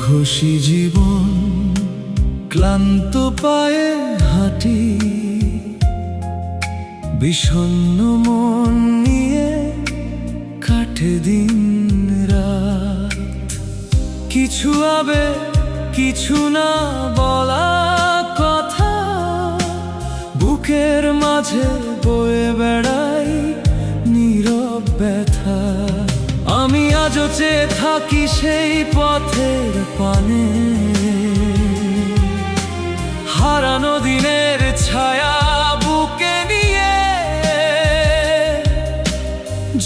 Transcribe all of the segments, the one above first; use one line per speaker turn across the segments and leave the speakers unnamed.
মুখোশী জীবন, ক্লান্ত পায়ে হাঁটি, বিষণ্ণ মন নিয়ে কাটে দিন রাত। কিছু আবেগ, কিছু না বলা কথা, বুকের মাঝে বয়ে বেড়াই নীরব ব্যথা। আমি আজও চেয়ে থাকি সেই পথের পানে, হারানো দিনের ছায়া বুকে নিয়ে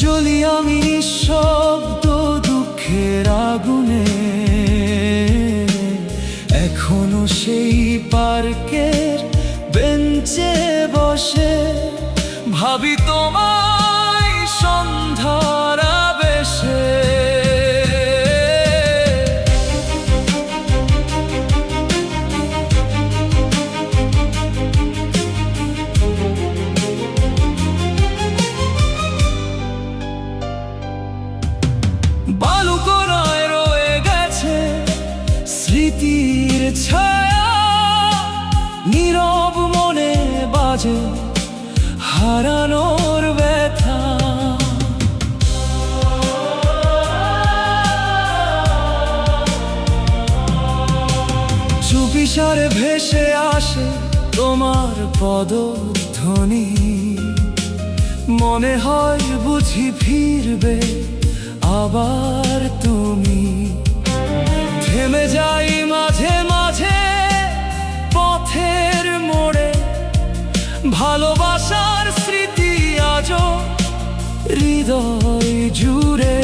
জ্বলি আমি নিঃশব্দ দুঃখের আগুনে। এখনো সেই পার্কের বেঞ্চে বসে ভাবি তোমায় সন্ধ্যার আবেশে। বালুকণায় রয়ে গেছে স্মৃতির ছায়া, নীরব মনে বাজে হারানোর ব্যথা। চুপিসারে ভেসে আসে তোমার পদধ্বনি, মনে হয় বুঝি ফিরবে আবার তুমি। থেমে যাই মাঝে মাঝে পথের মোড়ে, ভালোবাসার স্মৃতি আজও হৃদয় জুড়ে।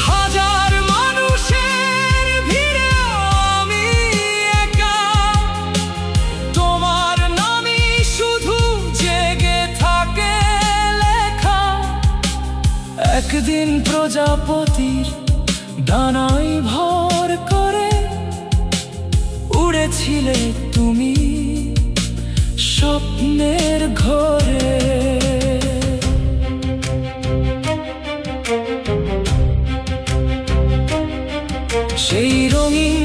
হাজার মানুষের ভিড়ে আমি একা, তোমার নামই শুধু জেগে থাকে লেখা। একদিন প্রজাপতির ডানায় ভর করে উড়েছিলে তুমি স্বপ্নের ঘরে। সেই রঙিন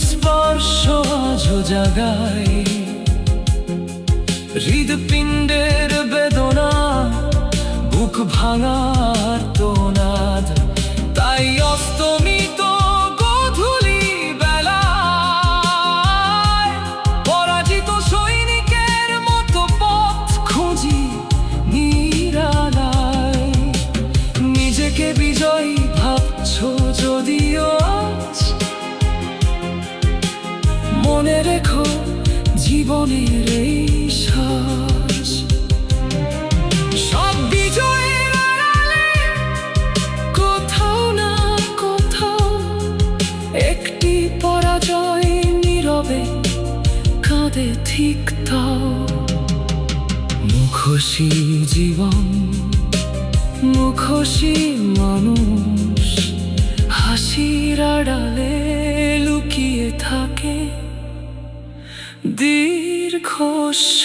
স্পর্শ আজও জাগায় হৃদপিণ্ডের বেদনা, বুক ভাঙার তোনাদ। তাই অস্তমিত গধূলি বেলায় পরাজিত সৈনিকের মতো পথ খুঁজি নিরালায়। নিজেকে বিজয়ী ভাবছো যদিও আজ, মনে রেখো জীবনের এই শ্বাস। সব বিজয়ের আড়ালে কোথাও না কোথাও একটি পরাজয় নীরবে কাঁদে ঠিক তাও। মুখোশী জীবন, মুখোশী মানুষ, হাসির আড়ালে লুকিয়ে থাকে দীর্ঘশ্বাস।